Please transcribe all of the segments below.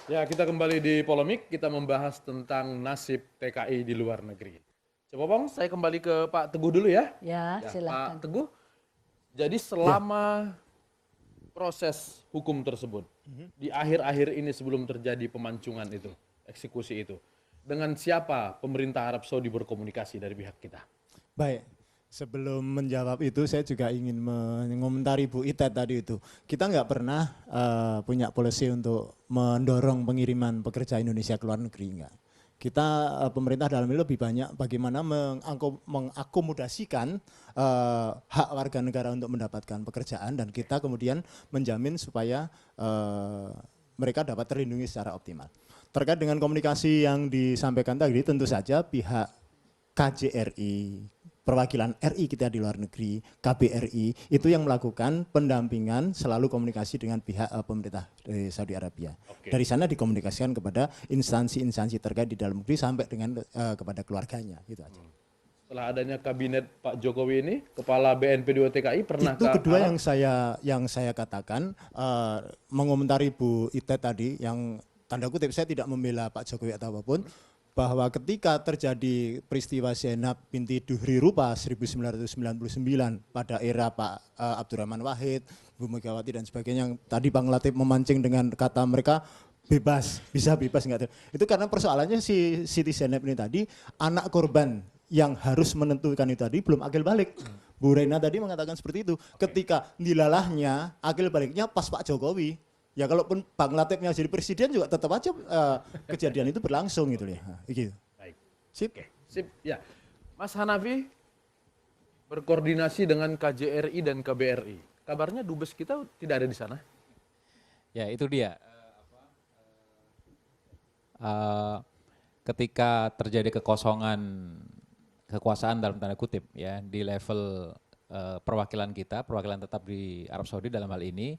Ya, kita kembali di polemik, kita membahas tentang nasib TKI di luar negeri. Coba Bang, saya kembali ke Pak Teguh dulu ya. Ya, Ya, silahkan. Pak Teguh, jadi Ya, selama proses hukum tersebut, di akhir-akhir ini sebelum terjadi pemancingan itu, eksekusi itu, dengan siapa pemerintah Arab Saudi berkomunikasi dari pihak kita? baik. Sebelum menjawab itu, saya juga ingin mengomentari Bu Ita tadi itu. Kita nggak pernah punya polisi untuk mendorong pengiriman pekerja Indonesia ke luar negeri, enggak. Kita pemerintah dalam ini lebih banyak bagaimana mengakomodasikan hak warga negara untuk mendapatkan pekerjaan dan kita kemudian menjamin supaya mereka dapat terlindungi secara optimal. Terkait dengan komunikasi yang disampaikan tadi, tentu saja pihak KJRI, perwakilan RI kita di luar negeri, KBRI, itu yang melakukan pendampingan selalu komunikasi dengan pihak pemerintah dari Saudi Arabia. Oke. Dari sana dikomunikasikan kepada instansi-instansi terkait di dalam negeri sampai dengan kepada keluarganya, gitu aja. Setelah adanya kabinet Pak Jokowi ini, Kepala BNP2 TKI pernah Itu ke kedua Arab? yang saya katakan, mengomentari Bu Ite tadi yang tanda kutip saya tidak membela Pak Jokowi atau apapun, bahwa ketika terjadi peristiwa Zainab binti Duhri Rupa 1999 pada era Pak Abdurrahman Wahid, Bu Megawati dan sebagainya, yang tadi Bang Latif memancing dengan kata mereka bebas, bisa bebas enggak. Itu karena persoalannya si Siti Zainab ini tadi anak korban yang harus menentukan itu tadi belum akil balik. Bu Reina tadi mengatakan seperti itu. Ketika dilalahnya akil baliknya pas Pak Jokowi. Ya kalaupun Bang Latifnya jadi presiden juga tetap aja kejadian itu berlangsung gitu ya. Gitu. Baik. Sip. Oke, sip. Ya, Mas Hanafi berkoordinasi dengan KJRI dan KBRI. Kabarnya dubes kita tidak ada di sana. Ya itu dia. Eh, Ketika terjadi kekosongan kekuasaan dalam tanda kutip ya di level perwakilan kita, perwakilan tetap di Arab Saudi dalam hal ini,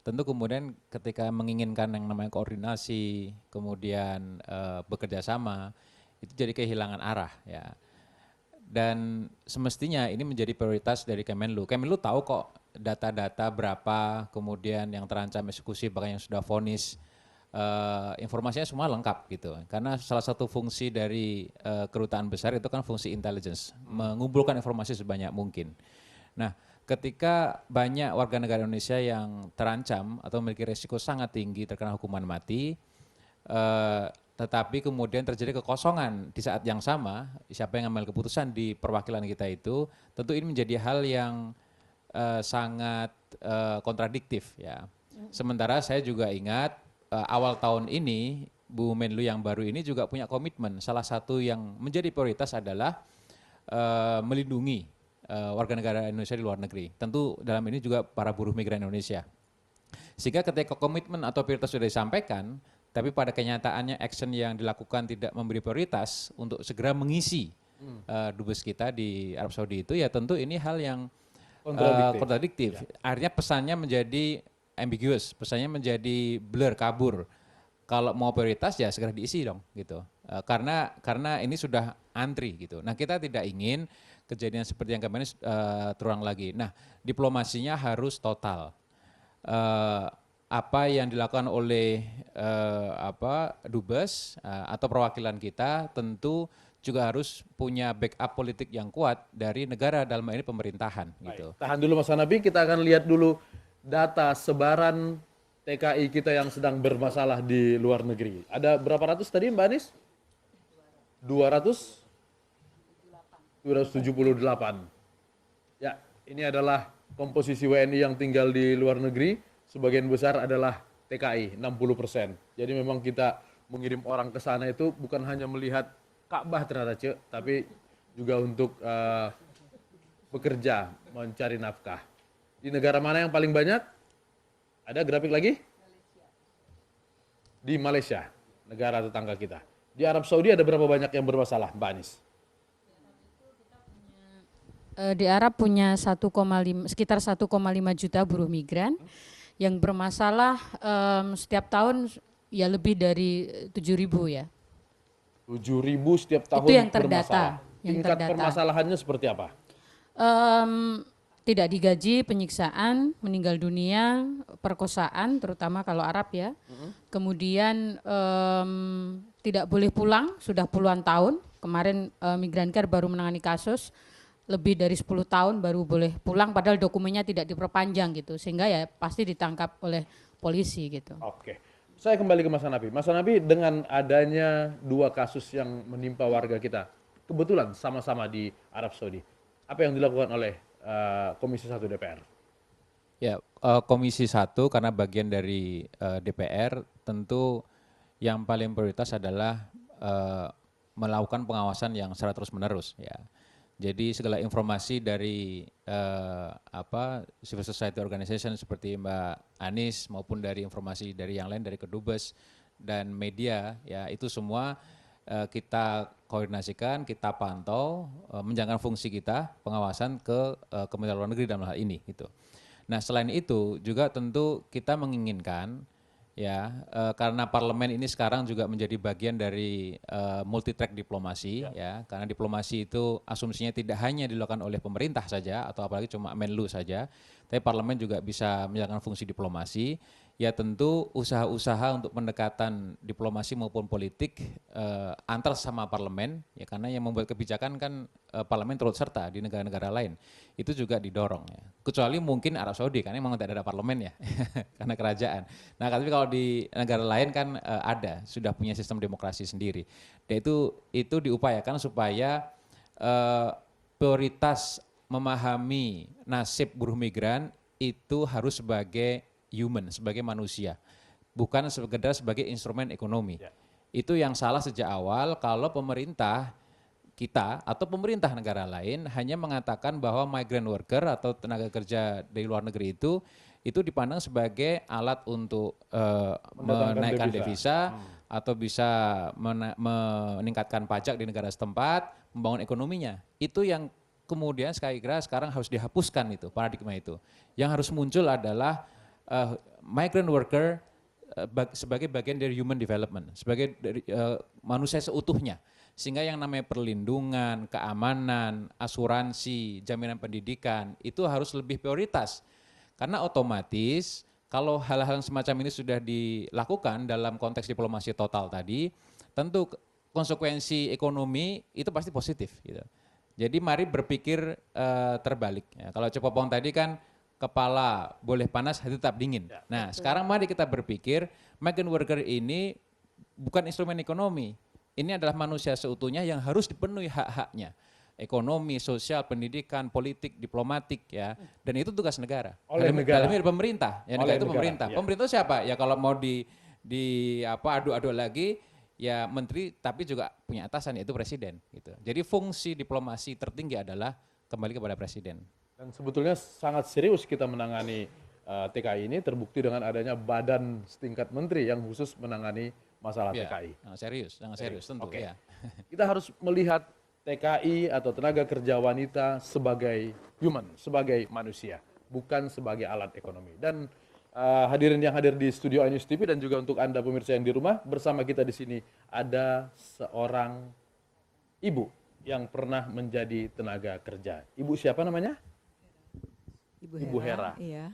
tentu kemudian ketika menginginkan yang namanya koordinasi, kemudian bekerja sama, itu jadi kehilangan arah ya. Dan semestinya ini menjadi prioritas dari Kemenlu. Kemenlu tahu kok data-data berapa, kemudian yang terancam eksekusi, bahkan yang sudah vonis, informasinya semua lengkap gitu. Karena salah satu fungsi dari kedutaan besar itu kan fungsi intelligence, mengumpulkan informasi sebanyak mungkin. Nah, ketika banyak warga negara Indonesia yang terancam atau memiliki risiko sangat tinggi terkena hukuman mati, tetapi kemudian terjadi kekosongan di saat yang sama, siapa yang mengambil keputusan di perwakilan kita itu, tentu ini menjadi hal yang sangat kontradiktif ya. Sementara saya juga ingat awal tahun ini Bu Menlu yang baru ini juga punya komitmen. Salah satu yang menjadi prioritas adalah melindungi warga negara Indonesia di luar negeri. Tentu dalam ini juga para buruh migran Indonesia. Sehingga ketika komitmen atau prioritas sudah disampaikan, tapi pada kenyataannya action yang dilakukan tidak memberi prioritas untuk segera mengisi dubes kita di Arab Saudi itu, ya tentu ini hal yang kontradiktif. Akhirnya pesannya menjadi ambiguous, pesannya menjadi blur, kabur. Kalau mau prioritas ya segera diisi dong gitu. Karena ini sudah antri gitu. Nah, kita tidak ingin kejadian seperti yang kemarin terulang lagi. Nah, diplomasinya harus total. Apa yang dilakukan oleh dubes atau perwakilan kita tentu juga harus punya backup politik yang kuat dari negara, dalam hal ini pemerintahan gitu. Tahan dulu Mas Hanafi, kita akan lihat dulu data sebaran TKI kita yang sedang bermasalah di luar negeri. Ada berapa ratus tadi Mbak Anis? 200? 278. Ya, ini adalah komposisi WNI yang tinggal di luar negeri. Sebagian besar adalah TKI, 60%. Jadi memang kita mengirim orang ke sana itu bukan hanya melihat Ka'bah ternyata Cek, tapi juga untuk bekerja, mencari nafkah. Di negara mana yang paling banyak? Ada grafik lagi? Di Malaysia, negara tetangga kita. Di Arab Saudi ada berapa banyak yang bermasalah, Mbak Anis? Di Arab punya 1,5 sekitar 1,5 juta buruh migran yang bermasalah setiap tahun ya lebih dari 7.000 ya. 7.000 setiap tahun Itu yang bermasalah. terdata. Yang Tingkat terdata. permasalahannya seperti apa? Em, tidak digaji, penyiksaan, meninggal dunia, perkosaan, terutama kalau Arab ya. Kemudian tidak boleh pulang, sudah puluhan tahun. Kemarin Migran Care baru menangani kasus, lebih dari 10 tahun baru boleh pulang, padahal dokumennya tidak diperpanjang gitu. Sehingga ya pasti ditangkap oleh polisi gitu. Oke. Saya kembali ke Mas Hanafi. Mas Hanafi, dengan adanya 2 kasus yang menimpa warga kita, kebetulan sama-sama di Arab Saudi, apa yang dilakukan oleh Komisi 1 DPR? Ya, Komisi 1 karena bagian dari DPR tentu yang paling prioritas adalah melakukan pengawasan yang secara terus-menerus ya. Jadi segala informasi dari civil society organization seperti Mbak Anis maupun dari informasi dari yang lain dari Kedubes dan media ya itu semua kita koordinasikan, kita pantau, menjalankan fungsi kita pengawasan ke Kementerian Luar Negeri dalam hal ini gitu. Nah selain itu juga tentu kita menginginkan ya karena parlemen ini sekarang juga menjadi bagian dari multi track diplomasi ya karena diplomasi itu asumsinya tidak hanya dilakukan oleh pemerintah saja atau apalagi cuma Menlu saja, tapi parlemen juga bisa menjalankan fungsi diplomasi. Ya tentu usaha-usaha untuk pendekatan diplomasi maupun politik antar sama parlemen ya karena yang membuat kebijakan kan parlemen turut serta di negara-negara lain itu juga didorong ya. Kecuali mungkin Arab Saudi karena memang tidak ada parlemen ya karena kerajaan. Nah tapi kalau di negara lain kan ada sudah punya sistem demokrasi sendiri. Dan itu diupayakan supaya prioritas memahami nasib buruh migran itu harus sebagai human, sebagai manusia, bukan sekedar sebagai instrumen ekonomi. Ya. Itu yang salah sejak awal kalau pemerintah kita atau pemerintah negara lain hanya mengatakan bahwa migrant worker atau tenaga kerja dari luar negeri itu dipandang sebagai alat untuk menaikkan devisa atau bisa meningkatkan pajak di negara setempat, membangun ekonominya. Itu yang kemudian sekarang harus dihapuskan itu paradigma itu. Yang harus muncul adalah migrant worker sebagai bagian dari human development, sebagai dari manusia seutuhnya. Sehingga yang namanya perlindungan, keamanan, asuransi, jaminan pendidikan itu harus lebih prioritas. Karena otomatis kalau hal-hal semacam ini sudah dilakukan dalam konteks diplomasi total tadi, tentu konsekuensi ekonomi itu pasti positif gitu. Jadi mari berpikir terbalik. Ya, kalau Cepopong tadi kan kepala boleh panas, hati tetap dingin. Nah, sekarang mari kita berpikir migrant worker ini bukan instrumen ekonomi. Ini adalah manusia seutuhnya yang harus dipenuhi hak-haknya. Ekonomi, sosial, pendidikan, politik, diplomatik ya. Dan itu tugas negara. Oleh negara. Dalamnya pemerintah. Ya negara itu pemerintah. Ya. Pemerintah siapa? Ya kalau mau adu-adu lagi ya menteri tapi juga punya atasan yaitu presiden gitu. Jadi fungsi diplomasi tertinggi adalah kembali kepada presiden. Dan sebetulnya sangat serius kita menangani TKI ini terbukti dengan adanya badan setingkat menteri yang khusus menangani masalah TKI. Sangat serius tentu ya. Kita harus melihat TKI atau tenaga kerja wanita sebagai human, sebagai manusia, bukan sebagai alat ekonomi. Dan hadirin yang hadir di studio iNews TV dan juga untuk Anda pemirsa yang di rumah, bersama kita di sini ada seorang ibu yang pernah menjadi tenaga kerja. Ibu siapa namanya? Ibu Hera. Iya.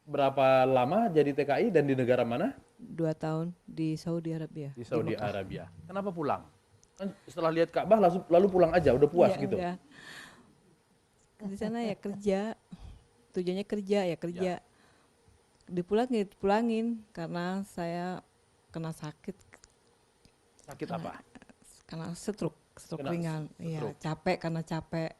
Berapa lama jadi TKI dan di negara mana? 2 tahun di Saudi Arabia. Di Saudi Arabia. Kenapa pulang? Kan setelah lihat Ka'bah lalu pulang aja, udah puas Iya, gitu. enggak. Di sana ya kerja, tujuannya kerja ya kerja. Dipulangin karena saya kena sakit. Sakit apa? Karena stroke Kena ringan. Iya, stroke. capek karena capek.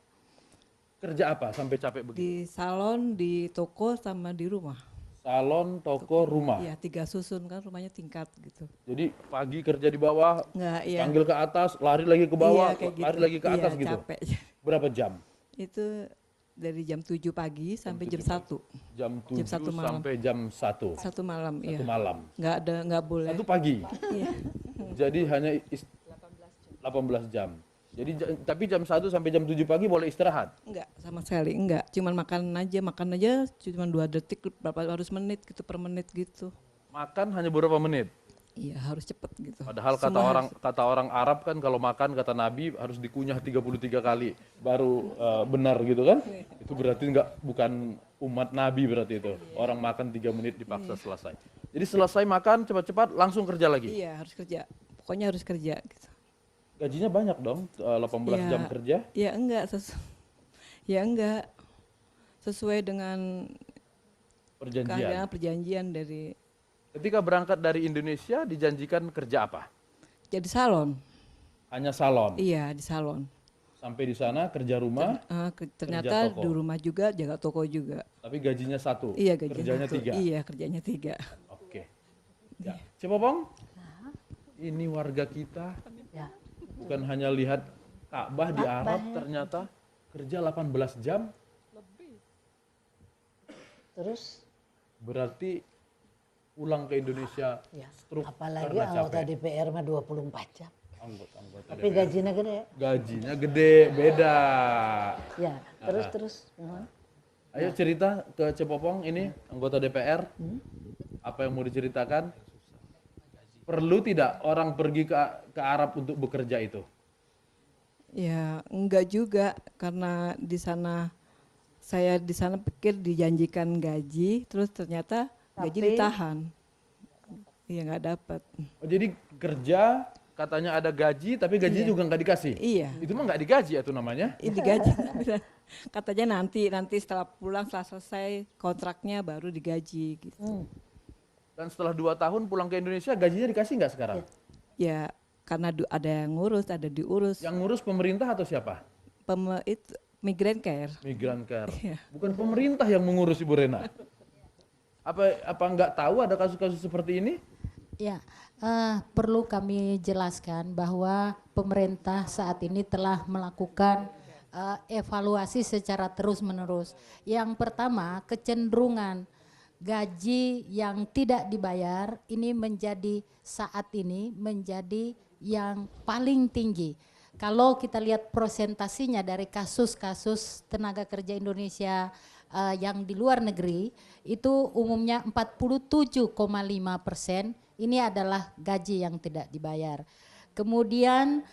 Kerja apa sampai capek begitu? Di salon, di toko sama di rumah. Salon, toko, rumah. Iya, 3 susun kan rumahnya tingkat gitu. Jadi pagi kerja di bawah, Enggak, iya. panggil ke atas, lari lagi ke bawah, Iya, kayak lari gitu. lagi ke atas Iya, gitu. capek. Berapa jam? Itu dari jam 7 pagi sampai jam 1. Jam 7 Jam 1 malam. sampai jam 1. 1 malam, iya. 1 malam. Nggak boleh. 1 pagi. Iya. Jadi hanya 18 jam. Jadi tapi jam 1 sampai jam 7 pagi boleh istirahat. Enggak, sama sekali enggak. Cuman makan aja cuman 2 detik berapa harus menit gitu per menit gitu. Makan hanya beberapa menit. Iya harus cepet gitu. Padahal Semua kata orang Arab kan kalau makan kata Nabi harus dikunyah 33 kali baru benar gitu kan? Itu berarti bukan umat Nabi berarti itu. Orang makan 3 menit dipaksa selesai. Jadi selesai makan cepat-cepat langsung kerja lagi. Iya harus kerja. Pokoknya harus kerja gitu. Gajinya banyak dong, 18 Iya. jam kerja. Ya enggak ya enggak sesuai dengan keadaan Perjanjian. perjanjian dari Ketika berangkat dari Indonesia dijanjikan kerja apa? jadi salon. Hanya salon. Iya di salon. Sampai di sana kerja rumah, Ternyata toko. di rumah juga jaga toko juga. tapi gajinya 1. Iya gajinya Kerjanya satu. 3. Iya kerjanya 3. Oke. Ya. Cepopong, ini warga kita Ya. bukan hanya lihat Ka'bah di Arab, ternyata kerja 18 jam, Terus berarti pulang ke Indonesia ya, stroke apalagi karena anggota capek. DPR mah 24 jam. Anggota Tapi gajinya gede. gajinya gede, beda. Ya, terus. Ayo cerita ke Cepopong ini, anggota DPR. Apa yang mau diceritakan? Perlu tidak orang pergi ke Arab untuk bekerja itu? Ya enggak juga karena saya di sana pikir dijanjikan gaji terus ternyata gaji Tapi- ditahan. Iya nggak dapat. Oh, jadi kerja katanya ada gaji, tapi gajinya juga nggak dikasih. Iya. Itu mah nggak digaji itu namanya. Ini digaji. Katanya nanti setelah pulang setelah selesai kontraknya baru digaji gitu. Dan setelah 2 tahun pulang ke Indonesia gajinya dikasih nggak sekarang? Ya karena ada yang ngurus, ada diurus. Yang ngurus pemerintah atau siapa? Itu Migrant Care. Migran Care. Iya. Bukan pemerintah yang mengurus Ibu Rena. Apa nggak tahu ada kasus-kasus seperti ini? Ya, perlu kami jelaskan bahwa pemerintah saat ini telah melakukan evaluasi secara terus-menerus. Yang pertama, kecenderungan gaji yang tidak dibayar ini saat ini menjadi yang paling tinggi. Kalau kita lihat prosentasinya dari kasus-kasus tenaga kerja Indonesia yang di luar negeri, itu umumnya 47,5% ini adalah gaji yang tidak dibayar. Kemudian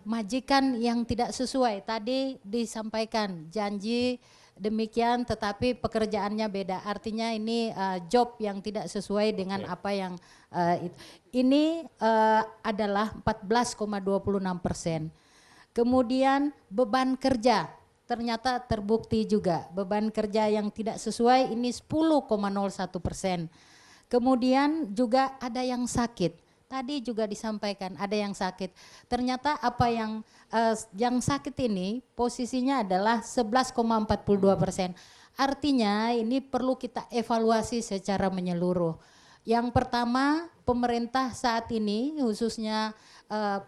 majikan yang tidak sesuai, tadi disampaikan janji demikian tetapi pekerjaannya beda, artinya ini job yang tidak sesuai dengan apa yang ini adalah 14,26%. Kemudian beban kerja ternyata terbukti juga beban kerja yang tidak sesuai ini 10,01%. Kemudian juga ada yang sakit. Tadi juga disampaikan ada yang sakit. Ternyata apa yang sakit ini posisinya adalah 11,42%. Artinya ini perlu kita evaluasi secara menyeluruh. Yang pertama, pemerintah saat ini khususnya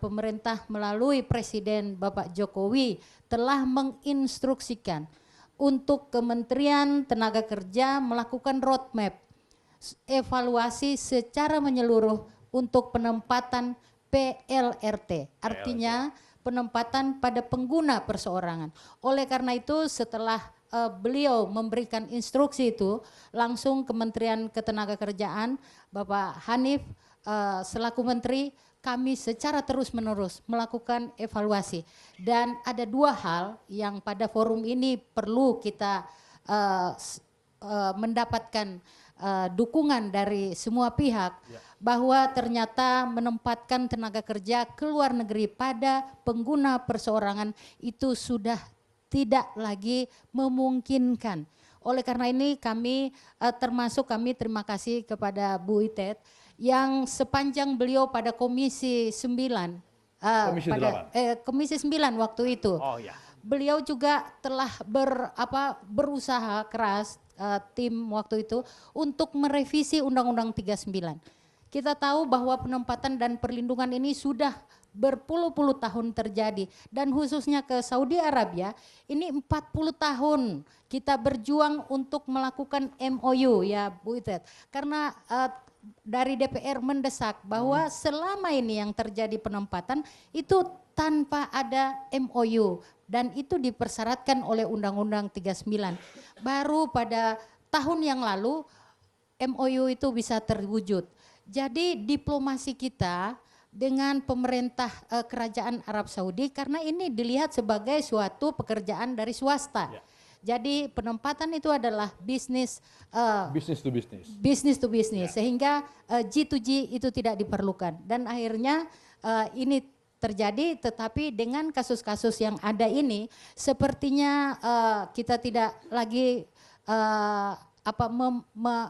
pemerintah melalui Presiden Bapak Jokowi telah menginstruksikan untuk Kementerian Tenaga Kerja melakukan roadmap evaluasi secara menyeluruh untuk penempatan PLRT, artinya penempatan pada pengguna perseorangan. Oleh karena itu setelah beliau memberikan instruksi itu, langsung Kementerian Ketenagakerjaan Bapak Hanif selaku Menteri, kami secara terus-menerus melakukan evaluasi. Dan ada 2 hal yang pada forum ini perlu kita mendapatkan dukungan dari semua pihak, bahwa ternyata menempatkan tenaga kerja ke luar negeri pada pengguna perseorangan itu sudah tidak lagi memungkinkan. Oleh karena ini kami kami terima kasih kepada Bu Itet yang sepanjang beliau pada Komisi 9 Komisi 9 waktu itu. Oh ya. Beliau juga telah berusaha keras tim waktu itu untuk merevisi Undang-Undang 39. Kita tahu bahwa penempatan dan perlindungan ini sudah berpuluh-puluh tahun terjadi, dan khususnya ke Saudi Arabia ini 40 tahun kita berjuang untuk melakukan MOU ya Bu Itet. Karena dari DPR mendesak bahwa selama ini yang terjadi penempatan itu tanpa ada MOU, dan itu dipersyaratkan oleh Undang-Undang 39. Baru pada tahun yang lalu MOU itu bisa terwujud. Jadi diplomasi kita dengan pemerintah kerajaan Arab Saudi, karena ini dilihat sebagai suatu pekerjaan dari swasta. Jadi penempatan itu adalah bisnis Business to business. business to business, sehingga G2G itu tidak diperlukan. Dan akhirnya ini terjadi, tetapi dengan kasus-kasus yang ada ini sepertinya kita tidak lagi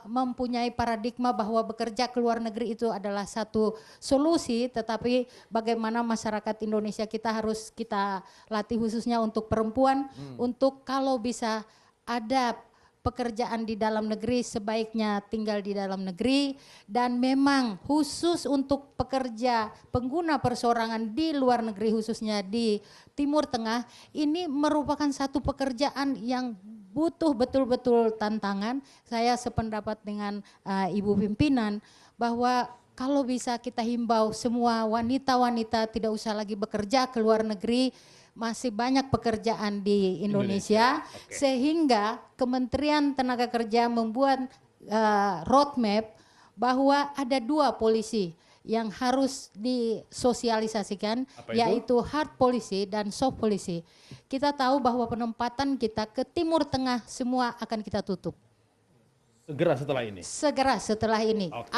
mempunyai paradigma bahwa bekerja ke luar negeri itu adalah satu solusi, tetapi bagaimana masyarakat Indonesia kita harus kita latih khususnya untuk perempuan, untuk kalau bisa ada pekerjaan di dalam negeri sebaiknya tinggal di dalam negeri, dan memang khusus untuk pekerja pengguna perseorangan di luar negeri khususnya di Timur Tengah ini merupakan satu pekerjaan yang butuh betul-betul tantangan. Saya sependapat dengan Ibu Pimpinan bahwa kalau bisa kita himbau semua wanita-wanita tidak usah lagi bekerja ke luar negeri, masih banyak pekerjaan di Indonesia. Sehingga Kementerian Tenaga Kerja membuat roadmap bahwa ada 2 polisi yang harus disosialisasikan, yaitu hard policy dan soft policy. Kita tahu bahwa penempatan kita ke Timur Tengah semua akan kita tutup. Segera setelah ini. Segera setelah ini. Oke.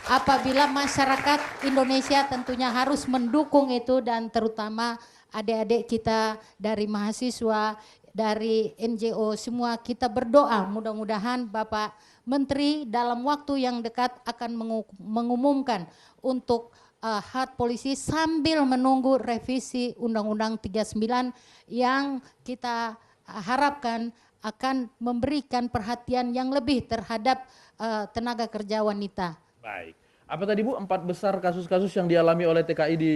Apabila masyarakat Indonesia tentunya harus mendukung itu, dan terutama adik-adik kita dari mahasiswa, dari NGO semua kita berdoa mudah-mudahan Bapak Menteri dalam waktu yang dekat akan mengumumkan untuk hard policy sambil menunggu revisi Undang-Undang 39 yang kita harapkan akan memberikan perhatian yang lebih terhadap tenaga kerja wanita. Baik. Apa tadi Bu, 4 besar kasus-kasus yang dialami oleh TKI di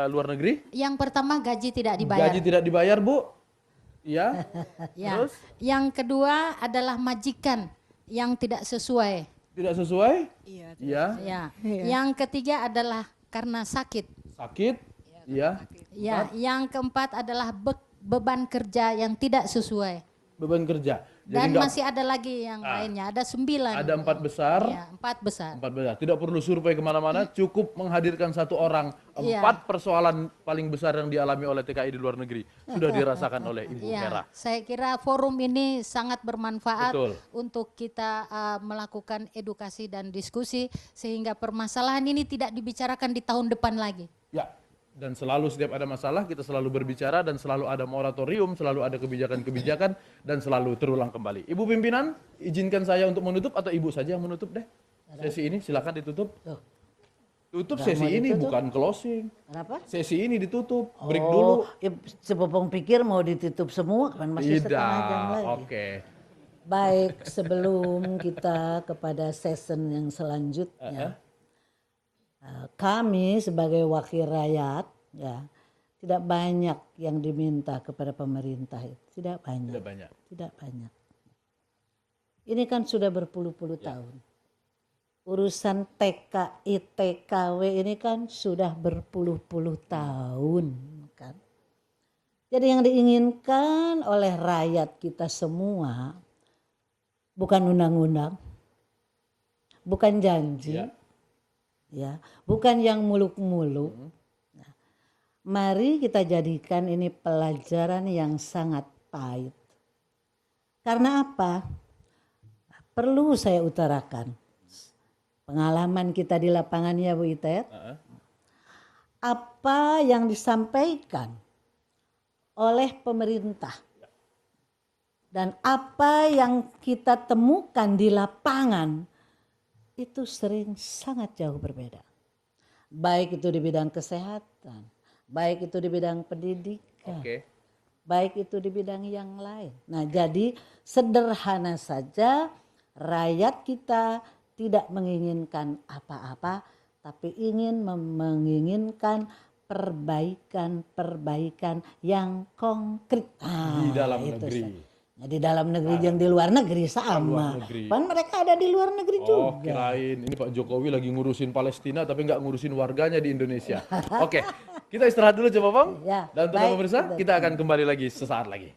luar negeri? Yang pertama gaji tidak dibayar. Gaji tidak dibayar Bu? Iya. Ya. Terus? Yang kedua adalah majikan yang tidak sesuai. Tidak sesuai? Iya. Iya. Ya. Yang ketiga adalah karena sakit. Sakit? Iya. Ya. Yang keempat adalah beban kerja yang tidak sesuai. Beban kerja. Dan nggak- masih ada lagi yang lainnya, ada 9. Ada 4 besar. Ya, 4 besar. 4 besar. Tidak perlu survei kemana-mana, cukup menghadirkan 1 orang. 4 Iya. persoalan paling besar yang dialami oleh TKI di luar negeri sudah dirasakan oleh Ibu Hera. Ya, saya kira forum ini sangat bermanfaat Betul. untuk kita melakukan edukasi dan diskusi sehingga permasalahan ini tidak dibicarakan di tahun depan lagi. Ya, dan selalu setiap ada masalah kita selalu berbicara dan selalu ada moratorium, selalu ada kebijakan-kebijakan dan selalu terulang kembali. Ibu Pimpinan, izinkan saya untuk menutup atau Ibu saja yang menutup deh? Sesi ini silakan ditutup. Tuh. Tutup Nggak sesi mau ini, ditutup. bukan closing. Kenapa? Sesi ini ditutup, break dulu. Cepopong pikir mau ditutup semua kan masih setengah jam Tidak, lagi. oke. Baik, sebelum kita kepada session yang selanjutnya, kami sebagai wakil rakyat ya tidak banyak yang diminta kepada pemerintah itu, tidak banyak. Tidak banyak. Tidak banyak. Ini kan sudah berpuluh-puluh tahun. Urusan TKI, TKW ini kan sudah berpuluh-puluh tahun kan. Jadi yang diinginkan oleh rakyat kita semua bukan undang-undang, bukan janji, ya, bukan yang muluk-muluk. Nah, mari kita jadikan ini pelajaran yang sangat pahit. Karena apa? Perlu saya utarakan. Pengalaman kita di lapangan ya Bu Itet. Apa yang disampaikan oleh pemerintah dan apa yang kita temukan di lapangan itu sering sangat jauh berbeda. Baik itu di bidang kesehatan, baik itu di bidang pendidikan, baik itu di bidang yang lain. Nah, jadi sederhana saja, rakyat kita tidak menginginkan apa-apa, tapi ingin menginginkan perbaikan yang konkret. Di dalam itu negeri. saja. Nah, di dalam negeri yang di luar negeri sama. Luar negeri. Kan mereka ada di luar negeri Oh, juga. kirain ini Pak Jokowi lagi ngurusin Palestina tapi nggak ngurusin warganya di Indonesia. Oke, kita istirahat dulu coba Bang. Ya, Dan untuk baik, pemirsa, betul. kita akan kembali lagi sesaat lagi.